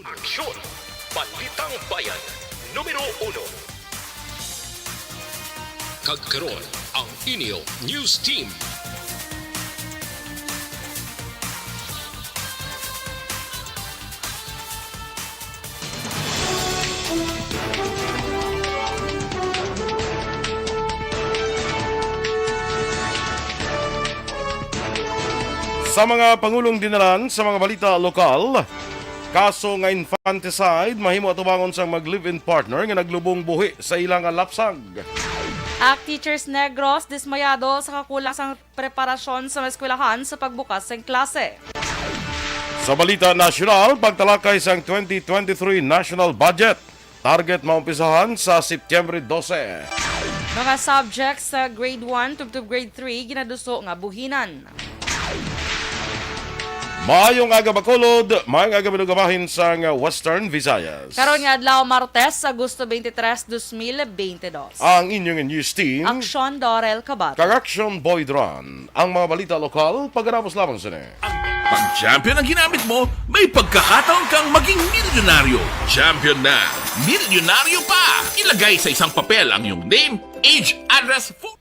Aksyon! Balitang Bayan, numero 1. Kagkaroon ang Inyo News Team. Sa mga pangulong dinalan sa mga balita lokal, kaso nga infanticide mahimo atubangon sang mag-live-in partner nga naglubong buhi sa ilang lapsag. Ak Teachers Negros dismayado sa kakulang sang preparasyon sa mga eskwelahan sa pagbukas ng klase. Sa balita nasyonal, pagtalakay sang 2023 national budget. Target maumpisahan sa Setyembre 12. Mga subjects sa grade 1 to grade 3 ginaduso nga buhinan. Maayong aga Bacolod, maayong aga binugabahin sa Western Visayas. Karon nga adlaw Martes, Agosto 23, 2022. Ang inyong news team, Aksyon Dorel Cabato. Kag-Action Boyd Ron. Ang mga balita lokal, pagkarapos lamang sila. Pag champion ang ginamit mo, may pagkakataon kang maging milyonaryo. Champion na, milyonaryo pa! Ilagay sa isang papel ang iyong name, age, address, phone.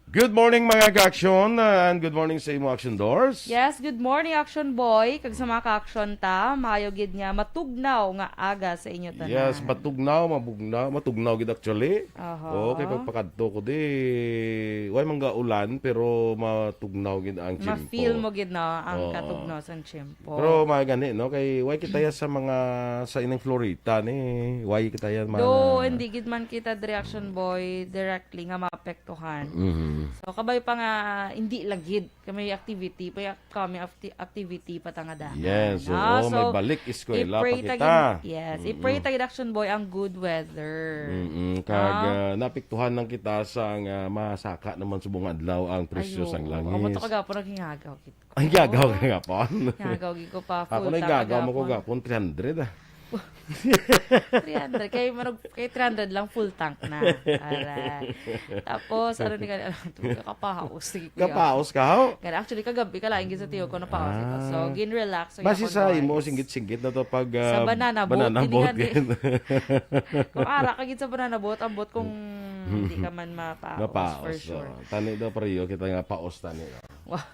Good morning mga ka-action and good morning sa imo Action Doors. Yes, good morning Action Boy. Kag sa mga ka-action ta, maayo gid nga matugnaw nga aga sa inyo tanan. Yes, matugnaw gid actually. Aha. Okay, pagpakadto ko di way mangga ulan pero matugnaw gid ang chimpo. Ma-feel mo gid na Oo. ang katugnaw sang chimpo. Pero gani no kay way kita ya sa mga sa inang Florita ni way kita ya Do hindi gid man kita Action Boy directly nga maapektuhan. Mhm. So kabay pa nga hindi lagid kami activity pa kami activity patangada. Yes, So, may balik eskwela pa i-pray kita. tagid- Yes, i-pray tagid Action Boy ang good weather. Kag napiktuhan lang kita sa masaka naman sa buong adlaw ang presyo sang langis. Amo to kagapon naghingagaw gid ko. Ay gagaw ka nga po. Hingagaw gid ko pa Ako full na gagaw mo ko gapon 300 ah. 300 kay 300 lang full tank na. Para. Tapos ano ni kanila kapahaos sige kuya. Kapaos ka ho. Kaya actually kagabi ka laing gid sa tiyo ko napahaos ito. So gin relax so Basi yapon, sa boys. imo singgit-singgit na to pag Sa banana boat, banana hindi boat nga di- ganyan. Kung ara ka gid sa banana boat, ambot kung hindi ka man mapaos Napaos. for sure. Tani daw pareho kita nga paos tani. Wow.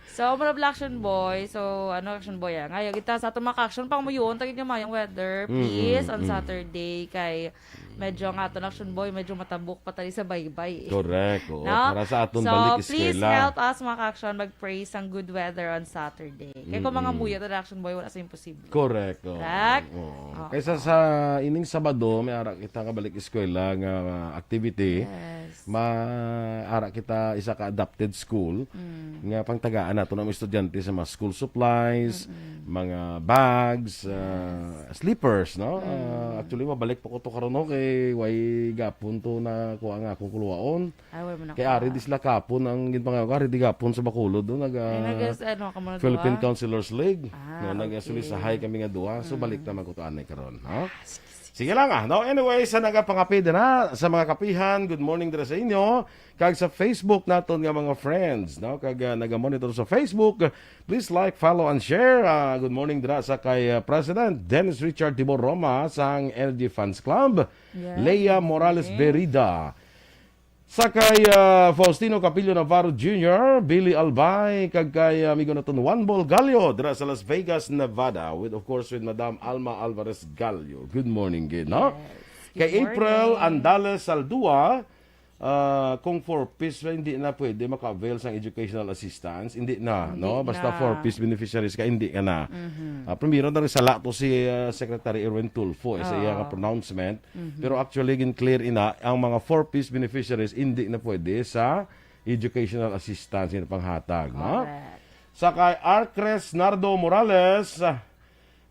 So, mga action boy. So, action boy ah. Ngayon, kita sa itong action pang muyon, tagin nyo mayong weather. Please, on Saturday, kay medyo nga itong action boy, medyo matabok pa tali sa baybay. Correct. Oo. No? Para sa aton So, balik please eskwela. help us mga action mag-praise ang good weather on Saturday. Kaya kung mga muyo itong action boy, wala sa imposible. Correct. Oo. Correct? Oo. Kaysa sa ining Sabado, may ara kita nga balik eskwela nga activity. Yes. Maara kita isa ka adapted school nga pangtagaan nato ng mga estudyante sa mga school supplies, mga bags, slippers no. Actually mabalik pa ko to karon no kay way gapon to na kuha nga akong kuluwaon. Ay, wala mo na Kay ari di sila kapon ang ginpangako ari di gapon sa Bacolod do ka muna Philippine duwa? Councilors League. Ah, No, okay. nagasulisahay kami nga duwa. So balik na magkutuan na karon, no? Sige lang no? Anyway, sa nagapangapid na sa mga kapihan, good morning dira sa inyo. Kag sa Facebook naton nga mga friends, no? Kag naga-monitor sa Facebook, please like, follow and share. Good morning dira sa kay President Dennis Richard Tibor Roma sang Energy Fans Club. Yes. Leia Morales Berida. Sa kay Faustino Capillo Navarro Jr., Billy Albay, kag kay amigo naton Juan Bol Gallo dira sa Las Vegas, Nevada, with of course with Madam Alma Alvarez Gallo. Good morning, gid, no? Good Kay April morning. Andales Saldua, kung 4-piece hindi na pwede maka-avail sa educational assistance, hindi na, no? Hindi Basta na. 4-piece beneficiaries ka, hindi ka na. Primero na rin sa lato si Secretary Erwin Tulfo sa iyang pronouncement. Pero actually, clear ina, ang mga 4-piece beneficiaries hindi na pwede sa educational assistance yung panghatag, no? Correct. Sa kay Arcres Nardo Morales,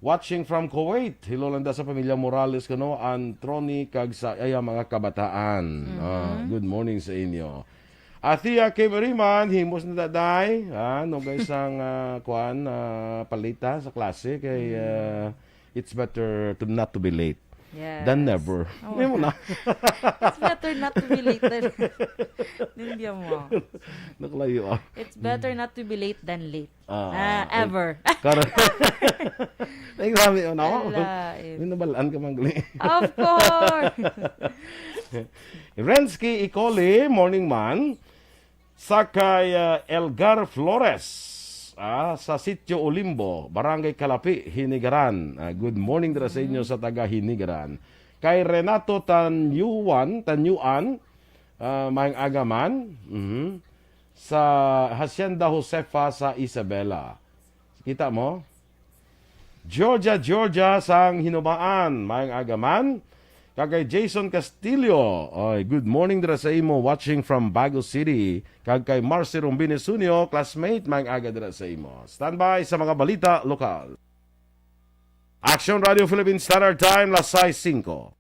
watching from Kuwait. Hilolanda sa pamilya Morales kuno Antroni kag sa iya mga kabataan. Good morning sa inyo. Athea Kemeriman, himos na daday, no guys ang palita sa klase kay it's better to not to be late. Yes. than never. Oh. Hindi mo na. It's better not to be late than... Hindi mo. Nakalayo ah. It's better not to be late than late. Ah, Ever. Karon. Nagsabi ko na ako. Alain. Binabalaan ka magli. Of course! Rensky Icoli, morning man. Sakay Elgar Flores. Sa Sitio Olimbo, Barangay Kalapi, Hinigaran. Good morning dira sa inyo sa taga Hinigaran. Kay Renato Tanyuan, Mayang Agaman, sa Hacienda Josefa sa Isabela. Kita mo? Georgia sang Hinumaan, Mayang Agaman. Kagay Jason Castillo, good morning dira sa imo, watching from Bago City. Kagay Marcy Rumbines Sunio, classmate, mang aga dira sa imo. Standby sa mga balita lokal. Action Radio Philippines Standard Time, las 6:05.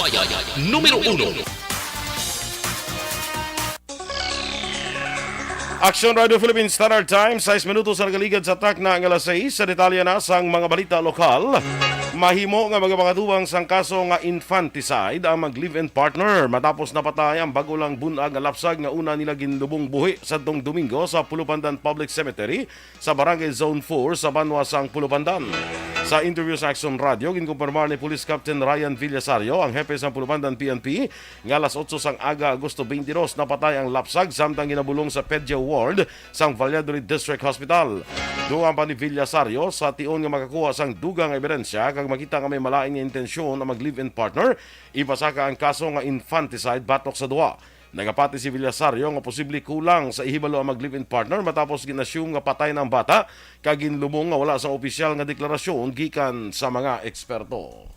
Bayan número 1. Action Radio Philippines Standard Time, 6 minutos sa nagaligad sa track na ang alas 6. Sa detalye na sang mga balita lokal. Mahimo nga mga pangatuwang sang kaso nga infanticide ang mag-live-in partner matapos napatay ang bago lang bunag nga lapsag nga una nila ginlubong buhi sa dong Domingo sa Pulupandan Public Cemetery sa Barangay Zone 4 sa Banwa sang Pulupandan. Sa interview sa Action Radio, ginkumpirmar ni Police Captain Ryan Villasario, ang hepe sa Pulupandan PNP, nga alas 8 sang aga Agosto 22 napatay ang lapsag samtang ginabulong sa Pedja Ward sang Valladolid District Hospital. Dugang pa ni Villasario sa tion nga makakuha sang dugang ebidensya kag makita nga may malaing nga intensyon na mag-live-in partner, ipasaka ang kaso nga infanticide batok sa duwa. Nagapati si Villasario nga posible kulang sa ihibalo ang mag-live-in partner matapos ginassume nga patay ng bata kag ginlumong nga wala sa opisyal nga deklarasyon gikan sa mga eksperto.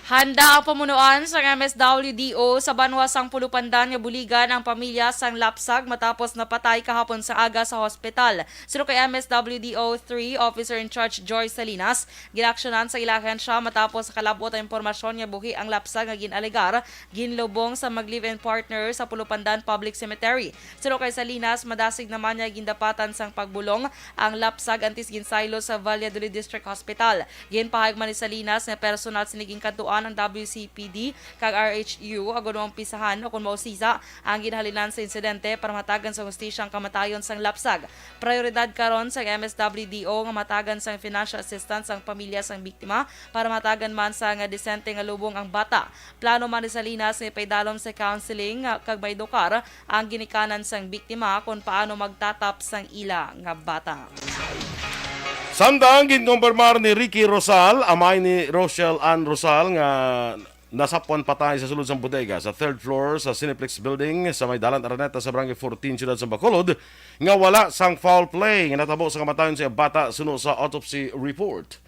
Handa ang pamunuan sa MSWDO sa Banwa sang Pulupandan nga buligan ang pamilya sang lapsag matapos napatay kahapon sa aga sa hospital. Sino kay MSWDO 3 Officer in Charge Joy Salinas, ginaksyonan sa ilahan siya matapos kalabot ang impormasyon nga buhi ang lapsag nga ginalegar ginlubong sa mag-live-in partner sa Pulupandan Public Cemetery. Sino kay Salinas, madasig naman niya gindapatan sang pagbulong ang lapsag antis ginsaylo sa Valladolid District Hospital. Ginpahayag man ni Salinas nga personal siniging kantuan ang WCPD kag RHU agon ang pisahan o kung mausisa ang ginhalinan sa insidente para matagan sa hustisya ang kamatayon sang lapsag. Prioridad karon sa MSWDO nga matagan sang financial assistance ang pamilya sang biktima para matagan man sa nga disente nga lubong ang bata. Plano man ni Salinas nga paidalom sa counseling kag maedukar ang ginikanan sang biktima kung paano magtatap sang ila nga bata. Samtang ginkumpirmar ni Ricky Rosal, amay ni Rochelle Ann Rosal nga nasapwan patay sa sulod sang bodega sa 3rd floor sa Cineplex Building sa may Dalan Araneta sa Barangay 14 Ciudad sa Bacolod nga wala sang foul play nga natabo sa kamatayon sa bata suno sa autopsy report.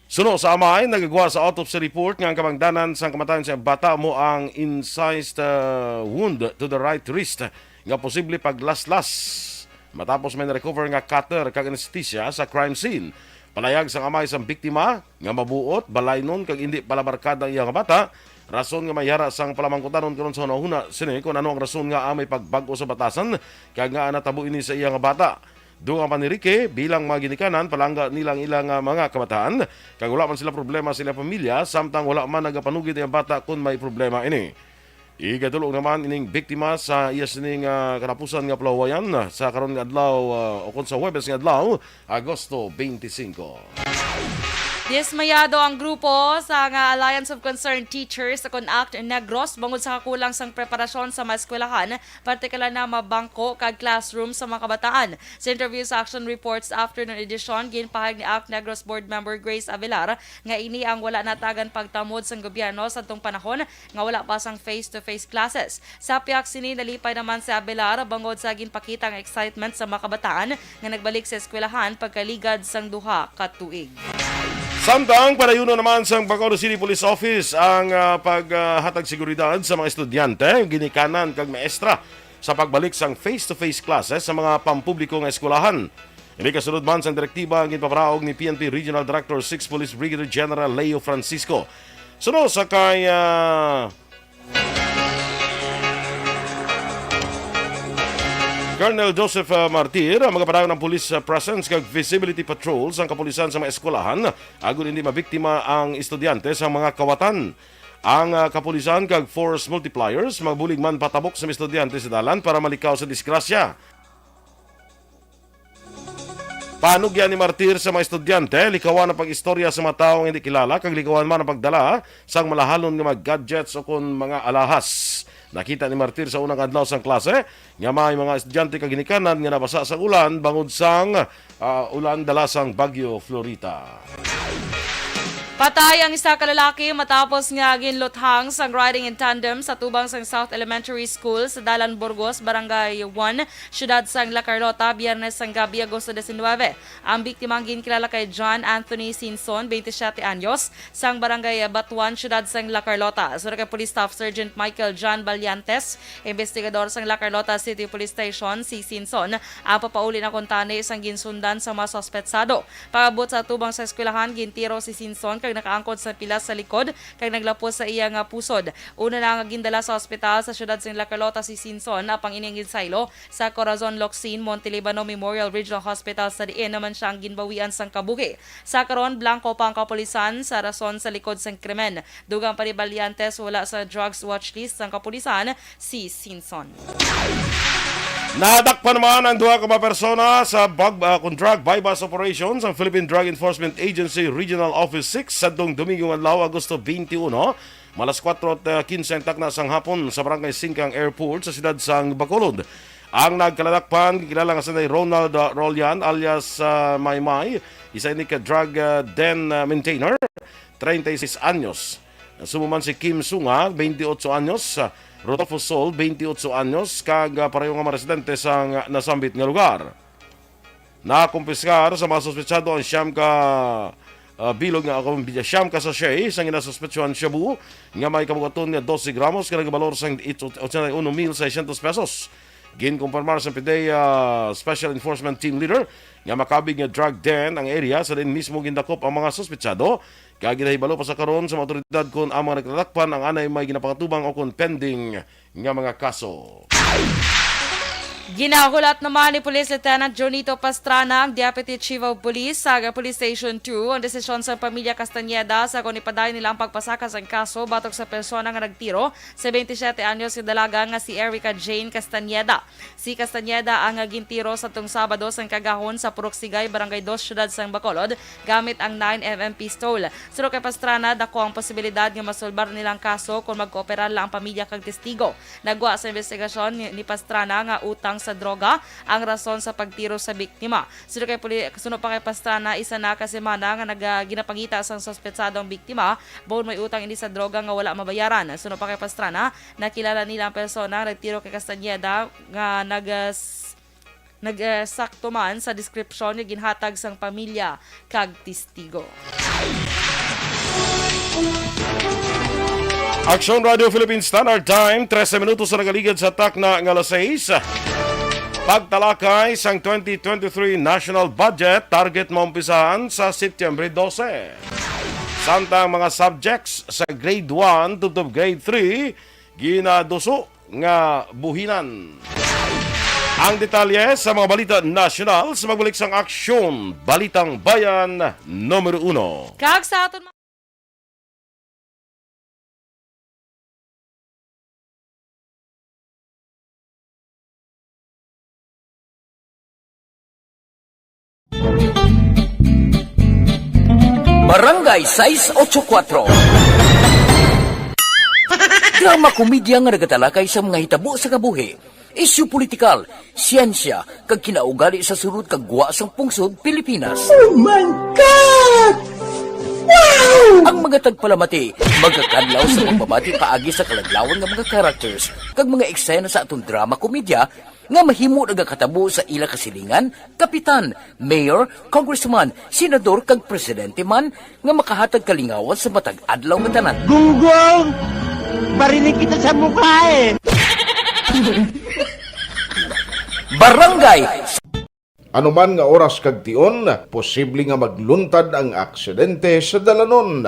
Suno sa amay, nagagawa sa autopsy report nga ang kamangdanan sa kamatayon sa bata mo ang incised wound to the right wrist nga posible paglaslas matapos may na-recover nga cutter kag anesthesia sa crime scene. Palayag sa amay sang biktima nga mabuot, balaynon kag hindi palabarkada ang iyang bata. Rason nga mayara sang palamangkutanon karon sa hunahuna sini kung ano ang rason nga amay pagbag-o sa batasan kag nga natabo ini sa iyang bata. Dugang pa ni Ricky, bilang mga ginikanan, palangga nilang ilang mga kabataan, kag wala man sila problema sa ilang pamilya, samtang wala man nagapanugid ang bata kung may problema ini. Igadulog naman ining biktima sa iya sining kanapusan nga palawayan sa karon nga adlaw o kung sa Huwebes nga adlaw, Agosto 25. Dismayado ang grupo sa nga Alliance of Concerned Teachers sa CONACT Negros bangod sa kakulang sang preparasyon sa mga eskwelahan, partikular na mabangko kag classroom sa mga kabataan. Sa interview sa Action Reports afternoon edition, ginpahayag ni ACT Negros board member Grace Avilar nga ini ang wala natagan pagtamod sang gobyerno sa tong panahon nga wala pa sang face-to-face classes. Sa piyak sini nalipay naman si Avilar bangod sa ginpakita ang excitement sa mga kabataan nga nagbalik sa eskwelahan pagkaligad sang duha ka tuig. Samtang palayuno naman sa Bacolod City Police Office ang paghatag seguridad sa mga estudyante, ginikanan kag maestra sa pagbalik sang face-to-face classes sa mga pampubliko nga eskwelahan. Ini kasunod man sang direktiba ang ginpapraog ni PNP Regional Director 6 Police Brigadier General Leo Francisco. Sunod sa kay Colonel Joseph Martir, ang mga padayon ng police presence kag visibility patrols ang kapulisan sa mga eskwelahan agon hindi mabiktima ang estudyante sa mga kawatan. Ang kapulisan kag force multipliers magbulig man patabok sa mga estudyante sa dalan para malikaw sa disgrasya. Panugyan ni Martir sa mga estudyante, likawan ang pag-istorya sa mga taong hindi kilala, kag likawan man ang pagdala sang malahalon nga mga gadgets o kung mga alahas. Nakita ni Martir sa unang adlaw sang klase, nga may mga estudyante kag ginikanan nga nabasa sa ulan bangod sang ulan dala sang Bagyo Florita. Patay ang isa ka lalaki matapos nga ginluthang sang riding in tandem sa tubang sang South Elementary School sa Dalan Burgos, Barangay 1, siyudad sang La Carlota, Biyernes sang gabi, Agosto 19. Ang biktima ang ginkilala kay John Anthony Sinson, 27 anyos, sang Barangay Batuan, siyudad sang La Carlota. Sura kay Police Staff Sergeant Michael John Balyantes, investigador sang La Carlota City Police Station, si Sinson, ang papauli na kontane sang ginsundan sa mga sospetsado. Pagabot sa tubang sa eskwelahan, gintiro si Sinson kag nakaangkod sa pilas sa likod kag naglapos sa iya nga pusod. Una na nga gindala sa ospital sa siyudad sa La Carlota si Sinson apang ining ginsaylo sa Corazon Locsin Montelibano Memorial Regional Hospital sa diin naman siya ang ginbawian sang kabuhi. Sa karon blanco pa ang kapulisan sa rason sa likod sang krimen. Dugang pa ni Balyantes wala sa drugs watch list sang kapulisan si Sinson. Nadakpan naman ang duha ka mga persona sa drug bypass operations ang Philippine Drug Enforcement Agency Regional Office 6 sa Domingo adlaw Agosto 21. Malas 4:15 takna sang hapon sa Barangay Singkang Airport sa siyudad sang Bacolod. Ang nagkaladakpan kilala nga sa Ronald Rolian alias Maymay, isa ni ka drug den maintainer, 36 anyos. Sumuman si Kim Sunga, 28 anyos. Rodolfo Sol, 28 anyos, kag pareho nga mga residente sa nasambit nga lugar. Nakumpiskar sa mga sospetsado ang siyam ka bilog nga siyam ka sachet sa ginasuspetsuhan shabu nga may kabugaton nga 12 gramos ka nagbalor sa 81,600 pesos. Ginkumpirmar sa PDEA Special Enforcement Team Leader nga makabig nga drug den ang area sa din mismo gindakop ang mga sospetsado. Kaya ginahibalo pa sa karon sa mga otoridad kung ang mga naglalakpan ang anay may ginapakatubang o kung pending nga mga kaso. Ginahulat naman ni Police Lieutenant Jonito Pastrana, ang Deputy Chief of Police sa Police Station 2, ang desisyon sa pamilya Castañeda sa kung ipaday nila ang pagpasakas ang kaso batok sa persona nga nagtiro sa 27 anyos yung dalaga nga si Erica Jane Castañeda. Si Castañeda ang gintiro sa tung Sabado sang kagahon sa Puroksigay, Barangay 2, siyudad sang Bacolod, gamit ang 9mm pistol. Suro kay Pastrana, dako ang posibilidad nga masulbar nilang kaso kung mag-kooperar lang ang pamilya kag testigo. Nagwa sa investigasyon ni Pastrana nga utang sa droga ang rason sa pagtiro sa biktima. Suno pa kay Pastrana, isa na ka semana nga ginapangita sang sospetsadong biktima bawon may utang ini sa droga nga wala mabayaran. Suno pa kay Pastrana, nakilala nila ang persona nagtiro kay Castañeda nga nagsakto man sa description nga ginhatag sang pamilya kag testigo. Action Radio Philippines Standard Time, 13 minutos sa nagaligad sa takna ng alas 6. Pagtalakay sang 2023 National Budget, target maumpisahan sa September 12. Samtang mga subjects sa grade 1 to grade 3, ginaduso nga buhinan. Ang detalye sa mga balita national sa magbalik sang aksyon, Balitang Bayan numero 1. Kag sa aton Barangay 684. Drama komedya nga nagatalakay sa mga hitabo sa kabuhi, isyu politikal, siyensya, kag kinaugali sa surut kag guwa sang pungsod Pilipinas. Oh my God! Wow! Ang mga tagpalamati, magkakadlaw sa pagbabati paagi sa kalaglawan ng mga characters kag mga eksena sa atong drama komedya nga mahimo nagakatabo sa ila kasilingan, kapitan, mayor, congressman, senador kag presidente man nga makahatag kalingawan sa matag adlaw nga tanan. Gunggong! Barinig kita sa mukha eh! Barangay Anuman nga oras kag tion, posible nga magluntad ang aksidente sa dalanon.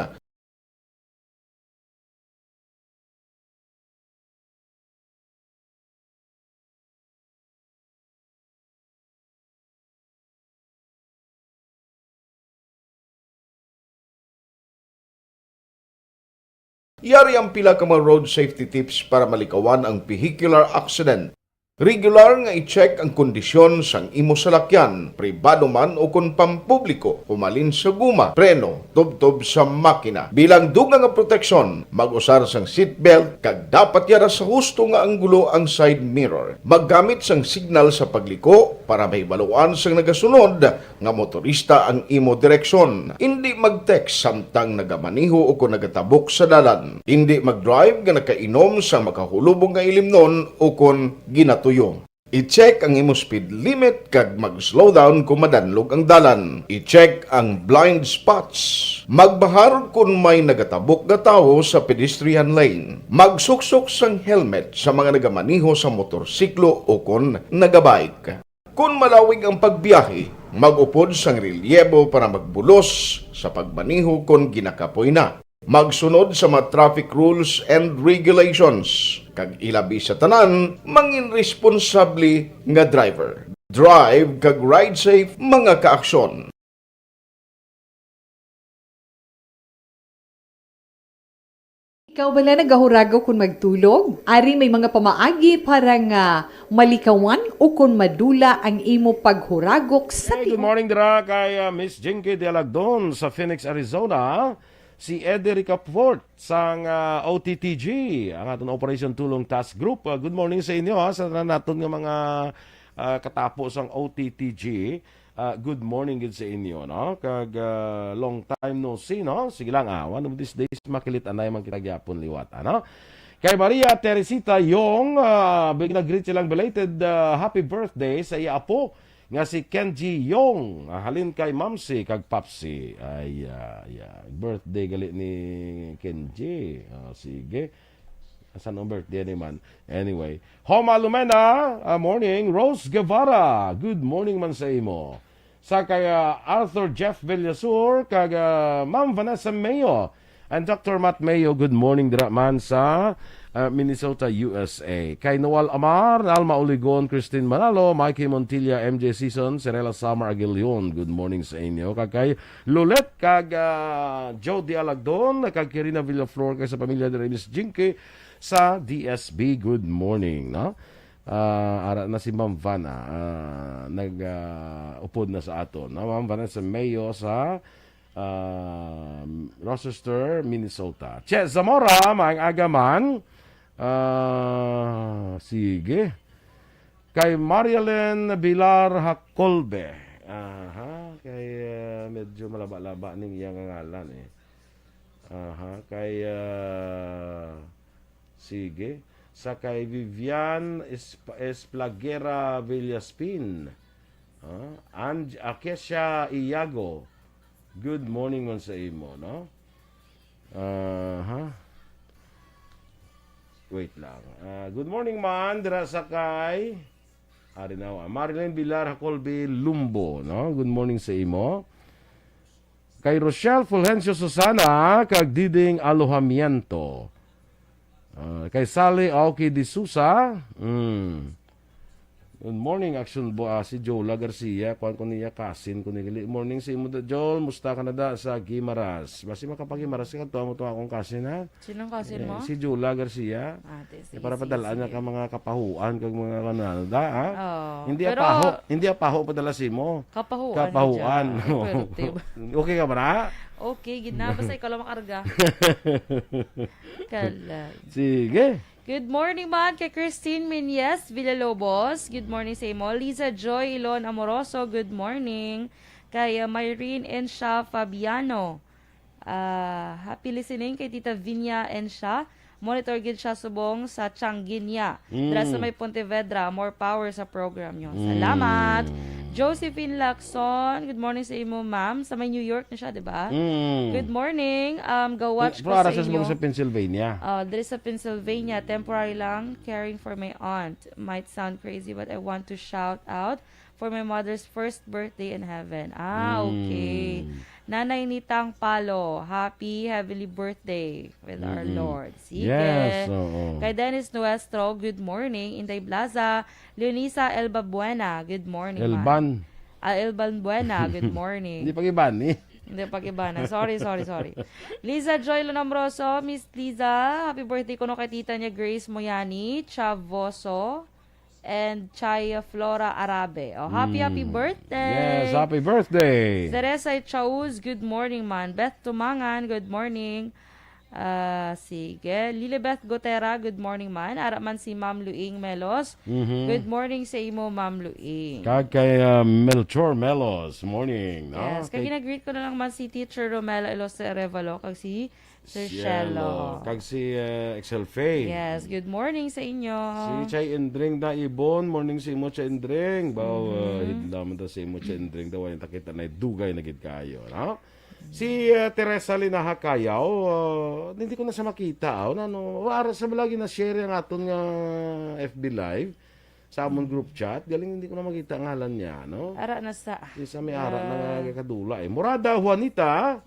Yari ang pila ka mga road safety tips para malikawan ang vehicular accident. Regular nga i-check ang kondisyon sang imo salakyan, pribado man o kung pampubliko, umalin sa guma, preno, tubtob sa makina. Bilang dugang nga proteksyon, mag-usar sang seatbelt, kag dapat yara sa husto nga anggulo ang side mirror. Maggamit sang signal sa pagliko para mahibaluan sang nagasunod nga motorista ang imo direksyon. Hindi mag-text samtang nagamaniho o kung nagatabok sa dalan. Hindi mag-drive nga nakainom sa makahulubong nga ilimnon o kung ginatuyo. I-check ang imo speed limit kag mag-slow down kung madanlog ang dalan. I-check ang blind spots. Magbahar kung may nagatabok nga tawo sa pedestrian lane. Magsuksok sang helmet sa mga nagamaniho sa motorsiklo o kung nagabike. Kung malawig ang pagbiyahe, mag-upod sang relyebo para magbulos sa pagmaniho kung ginakapoy na. Magsunod sa mga traffic rules and regulations. Kag ilabi sa tanan, mangin responsable nga driver. Drive kag ride safe mga kaaksyon. Ikaw bala nagahuragaw kung magtulog? Ari may mga pamaagi para nga malikawan o kung madula ang imo paghuragok sa Hey, good morning dira kay Miss Jinky de Alagdon sa Phoenix, Arizona. Si Ederica Fort sang OTTG, ang aton Operation Tulong Task Group. Good morning sa inyo sa naton nga mga katapos ang OTTG. Good morning gid sa inyo, no? Kag long time no see, no? Sige lang one of these days makilit anay man kita gyapon liwat, ano? Kay Maria Teresita Yong, big nag-greet silang belated happy birthday sa iya apo nga si Kenji Yong. Halin kay Mamsi kag Papsi. Ay, birthday gali ni Kenji. Sige. Asan ang birthday ni man? Anyway. Homa Lumena, morning. Rose Guevara, good morning man sa imo. Sa kay Arthur Jeff Villasur, kag Ma'am Vanessa Mayo, and Dr. Matt Mayo, good morning dira man sa Minnesota, USA. Kay Noel Amar, Alma Oligon, Christine Manalo, Mikey Montilla, MJ Season, Serela Summer Aguilion, good morning sa inyo. Kag kay Lulet, kag Joe Di Alagdon, kag Kirina Villaflor, kay sa pamilya ni Miss Jinky sa DSB, good morning. No? Ara na si Ma'am Vanna, nag-upod na sa aton. No? Ma'am Vanna sa Mayo sa Rochester, Minnesota. Che Zamora, maang agaman. Sige. Kay Marialen Bilar Hakolbe. Kay medyo malaba-laba ning iyang ngalan eh. Kay sige. Sa kay Vivian Esplagera Villaspin. Akesia Iago. Good morning man sa imo, no? Wait lang. Good morning man, dira sa kay Arinawa. Marilyn Bilar Hakolbi Lumbo, no? Good morning sa imo. Kay Rochelle Fulgencio Susana, kag Diding Alohamiento. Kay Sally Aoki de Sousa. Good morning, Action si Jola Garcia. Kuan ko niya kasin ko ni good morning sa imo Joel. Musta ka na da sa Gimaras. Basi makapagimaras ka to mo to akong kasin ha. Sinong kasin mo? Si Jola Garcia. Para padala niya ka mga kapahuan kag mga kanada ha. Hindi pero, hindi apaho padala si mo. Kapahuan. Okay ka ba na? Okay, gid na basta ikaw lang makarga. Kalay. Sige. Good morning man kay Christine Menyes Villalobos. Good morning sa imo. Liza Joy Ilon Amoroso. Good morning. Kay Myrene Ensha Fabiano. Happy listening kay Tita Vinya Ensha. Monitor gid siya subong sa Changinya. Dira sa may Pontevedra. More power sa program nyo. Salamat. Josephine Lacson, good morning sa imo, ma'am. Sa may New York na siya, di ba? Good morning. Go watch ko sa inyo. sa Pennsylvania. There is a Pennsylvania, temporary lang, caring for my aunt. Might sound crazy, but I want to shout out for my mother's first birthday in heaven. Okay. Nanay Nitang Palo, happy heavenly birthday with our Lord. Sige. Yes, oo. Kay Dennis Nuestro, good morning. Inday Blaza, Leonisa Elba Buena, good morning. Elban. Elban Buena, good Hindi morning. pag-iban eh. Hindi, pag-iba na. Sorry. Liza Joy Lonambroso, Miss Liza, happy birthday ko no kay tita niya Grace Moyani, Chavoso, and Chaya Flora Arabe. Oh, happy birthday! Yes, happy birthday! Teresa Chauz, good morning man. Beth Tumangan, good morning. Sige. Lilibeth Gotera, good morning man. Ara man si Ma'am Luing Melos. Good morning sa imo, Ma'am Luing. Kag kay Melchor Melos, morning. No? Yes, kag ginag-greet ko na lang man si Teacher Romela Elos Revalo, kag si Sir Shelo. Kag si Excel Faye. Yes, good morning sa inyo. Si Chay Indring da Ibon, morning si Imo Chay Indring. Baw, hidlaman ta si Imo Chay Indring daw yung takita na dugay na gid kayo, no? Si Teresa Linaha Kayaw, hindi ko na siya makita. Wala sa malagi na share ang aton nga FB Live sa amon group chat. Galing hindi ko na makita ang ngalan niya, no? Ara na sa. Isa may ara na kadula eh. Murada Juanita,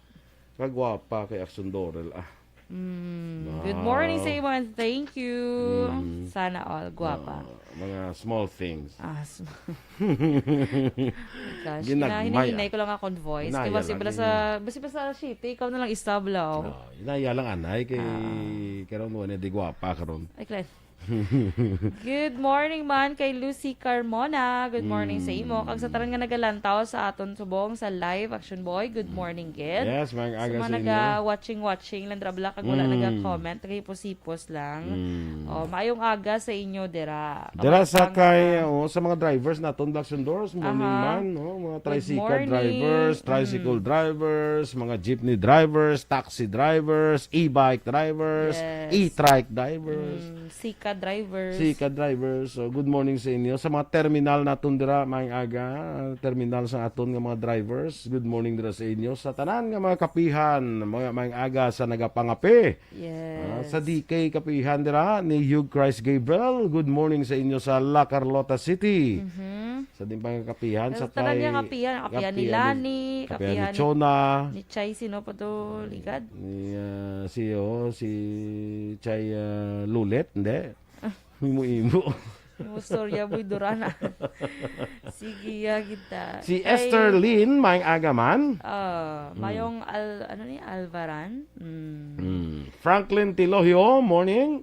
kagwapa kay Action Dorel. Good morning sa iyo and thank you. Sana all guwapa. Mga small things. Gosh, Ginagmay, hinahinay ko lang akong voice. Kaya Inaya basi lang, sa shit, ikaw na lang istablaw. Inaya lang anay kay karon mo di gwapa karon. Ay, Clyde. Good morning man kay Lucy Carmona. Good morning sa imo. Kag sa taran nga nagalantaw sa aton subong sa live Action Boy. Good morning, Gid. Yes, mga aga Sa mga sa inyo. naga-watching lang drabla kag wala naga-comment, nagipos-ipos lang. Maayong aga sa inyo dira. Dira sa kay sa mga drivers naton Action Doors, morning man, no? Mga tricycle morning. drivers, tricycle drivers, mga jeepney drivers, taxi drivers, e-bike drivers, Yes. e-trike drivers. Sika drivers. Sika drivers. So good morning sa inyo. Sa mga terminal naton dira maayong aga, terminal sa aton nga mga drivers. Good morning dira sa inyo. Sa tanan nga mga kapihan, mga maayong aga sa nagapangapi. Yes. Sa DK kapihan dira ni Hugh Christ Gabriel. Good morning sa inyo sa La Carlota City. Sa dimpang kapihan sa Sa tanan nga kapihan ni Lani, kapihan ni Chona, ni Chay, sino pa to ligad? ni si Chay Lulet, hindi. Imo-imo. Yung storya mo'y durana. Sige, kita. Si Esther Lynn, maing agaman. Mayong Alvaran. Franklin Tilohio, morning.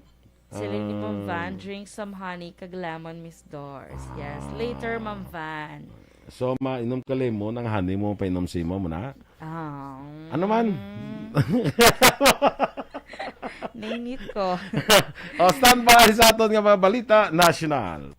Sila ni Ma'am Van, drink some honey, kag lemon, Miss Doors. Yes, later, Ma'am Van. So, mainom ka lemon, ang honey mo, painom si mo na. Ano man? Nainit ko. Stand by sa aton nga mga balita, national.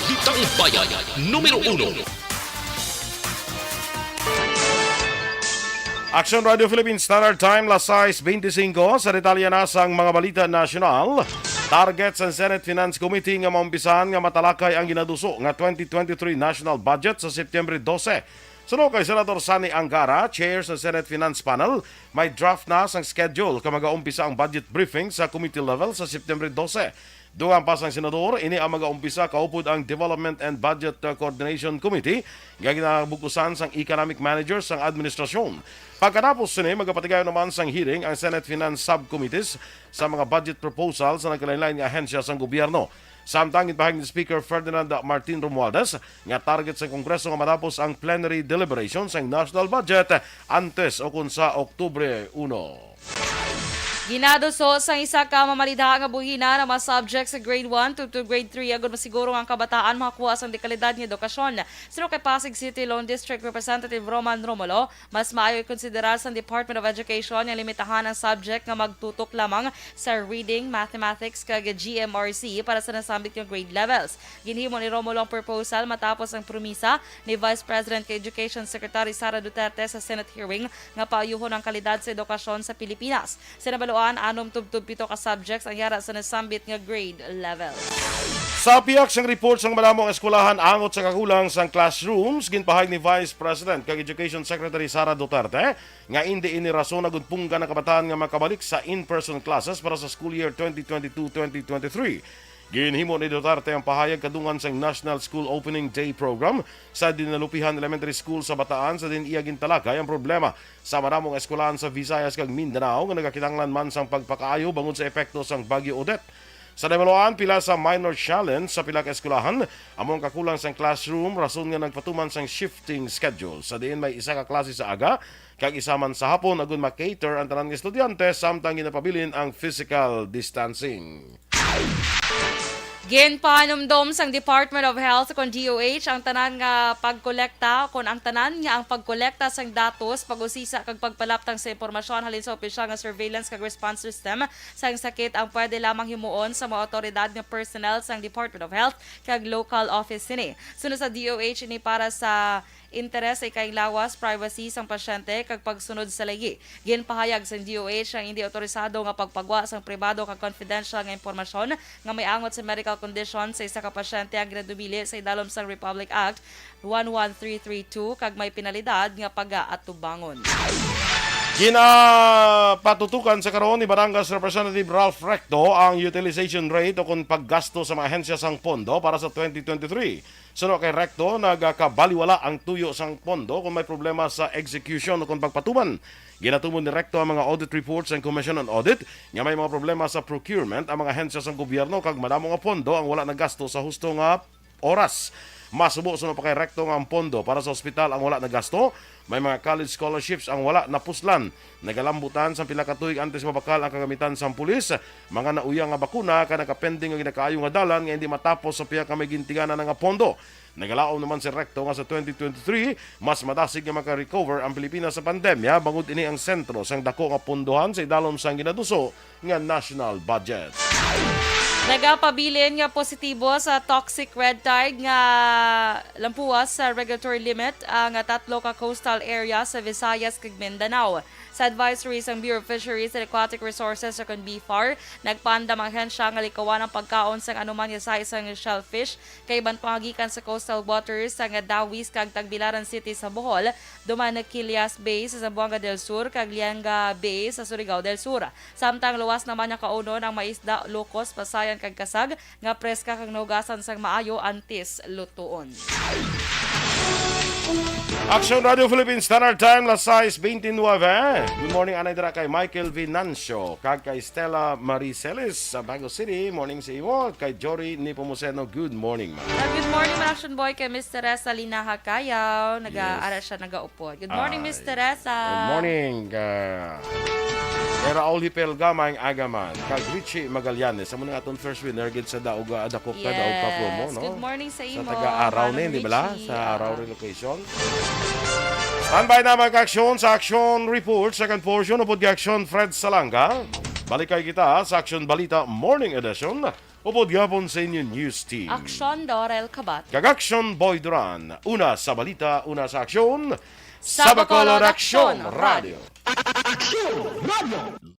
Balitang Bayan, numero 1. Action Radio Philippines Standard Time, las 6:25 sa detalye na sang mga balita nasyonal. Target sa Senate Finance Committee nga maumpisahan nga matalakay ang ginaduso nga 2023 national budget sa September 12. Suno kay Senator Sani Angara, chair sa Senate Finance Panel, may draft na sang schedule ka mag-aumpisa ang budget briefing sa committee level sa September 12. Dungang pasang senador, ini ang mag-aumpisa kaupod ang Development and Budget Coordination Committee nga ginabukusan sang economic managers sang administrasyon. Pagkatapos sini, magpatigayon naman sang hearing ang Senate Finance Subcommittees sa mga budget proposals sa nagkalain-lain nga ahensya sang gobyerno. Samtang ipahag ni Speaker Ferdinand Martin Romualdez nga target sa Kongreso nga matapos ang plenary deliberations sang national budget antes o kun sa Oktubre 1. Ginaduso sang isa ka mamalidha nga buhina na mga subjects sa grade 1 to grade 3 agud masiguro ang kabataan makakuha sang dekalidad nga edukasyon. Sino kay Pasig City Lone District Representative Roman Romulo, mas maayo ikonsiderar sa Department of Education nga limitahan ang subject nga magtutok lamang sa reading, mathematics kag GMRC para sa nasambit nga grade levels. Ginhimo ni Romulo ang proposal matapos ang promisa ni Vice President kay Education Secretary Sara Duterte sa Senate hearing nga paayuhon ang kalidad sa edukasyon sa Pilipinas. Sinabaluan 6-7 ka subjects ang yara sa nasambit nga grade level. Sa piyak sang report sang malamong eskwelahan angot sa kakulang sang classrooms, ginpahayag ni Vice President kag Education Secretary Sara Duterte nga hindi ini rason na gudpunggan ang kabataan nga makabalik sa in-person classes para sa school year 2022-2023. Ginhimo ni Duterte ang pahayag kadungan sa National School Opening Day Program sa Dinalupihan Elementary School sa Bataan sa din iya gintalakay ang problema sa maramong eskwelahan sa Visayas kag Mindanao nga nagakinahanglan man sang pagpakaayo bangod sa epekto sang Bagyo Odette. Sa devaluan pila sa minor challenge sa pila ka eskwelahan, among kakulang sang classroom rason nga nagpatuman sang shifting schedule. Sa diin may isa ka klase sa aga kag isa man sa hapon agon makater ang tanan nga estudyante samtang ginapabilin ang physical distancing. Ginpaanumdom sang Department of Health kon DOH ang tanan nga pagkolekta kon ang tanan nga ang pagkolekta sang datos pag-usisa kag pagpalaptang sa impormasyon halin sa opisyal nga surveillance kag response system sang sakit ang pwede lamang himuon sa mga otoridad nga personnel sang Department of Health kag local office sini. Sunod sa DOH ini para sa interes sa ikailawas privacy sang pasyente kag pagsunod sa lagi. Ginpahayag sa DOH ang hindi otorisado nga pagpagwa sang pribado kag confidential nga impormasyon nga may angot sa medical condition sa isa ka pasyente ang ginadumili sa idalom sang Republic Act 11332 kag may penalidad nga pag-atubangon. Ginapatutukan sa karon ni Batangas Representative Ralph Recto ang utilization rate o kung paggasto sa mga ahensya sang pondo para sa 2023. Suno kay Recto, nagkabaliwala ang tuyo sang pondo kung may problema sa execution o kung pagpatuman. Ginatumon ni Recto ang mga audit reports ng Commission on Audit nga may mga problema sa procurement ang mga ahensya sang gobyerno kag madamo nga pondo ang wala nagasto sa husto nga oras. Masubo sa pa kay Recto nga ang pondo para sa ospital ang wala nagasto. May mga college scholarships ang wala napuslan. Nagalambutan sa pila ka tuig antes mabakal ang kagamitan sa pulis. Mga nauyang nga bakuna ka nakapending nga ginakaayo nga dalan nga hindi matapos sa piya ka may gintiganan nga pondo. Nagalaom naman si Recto nga sa 2023 mas madasig nga maka-recover ang Pilipinas sa pandemya bangod ini ang sentro sang dako nga pondohan sa idalom sang ginaduso nga national budget. Nagapabilin nga positibo sa toxic red tide nga lampuas sa regulatory limit ang tatlo ka coastal area sa Visayas kag Mindanao. Sa advisory sang Bureau of Fisheries and Aquatic Resources sa BFAR, nagpandam ang ahensya nga likawan ang pagkaon sang anuman nga size sang shellfish kay ban pangagikan sa coastal waters sa Dawis kag Tagbilaran City sa Bohol, duman na Quilias Bay sa Zamboanga del Sur kag Lianga Bay sa Surigao del Sur. Samtang luwas naman nga kaunon ang maisda, lokos, pasayan kag kasag nga preska kag naugasan sang maayo antes lutuon. Action Radio Philippines Standard Time, las 6:29. Good morning, anay dira kay Michael Vinancio, kag kay Stella Mariceles sa Bago City. Morning sa iyo. Kay Jory Nipomuceno, good morning, ma'am. Good morning, Action Boy, kay Miss Teresa Lina Hakayaw. Nag-aaral siya, nag-aupod. Good morning, Miss Teresa. Good morning. Kay Raul Hipelgama ang agaman. Kag Richie Magallanes. Sa muna atong first winner, gid sa Dauga Adakop ka, Dauga promo, no? Good morning sa imo. Sa taga-araw ni, di ba? Sa araw relocation. Standby na mag-aksyon sa Action Report, second portion upod Action Fred Salanga. Balikay kita sa Action Balita Morning Edition. Upod gapon sa inyo news team. Aksyon Dorel Kabat. Kag-Action Boy Duran. Una sa balita, una sa aksyon. Sa Bacolod Aksyon Aksyon Radio. Action Radio.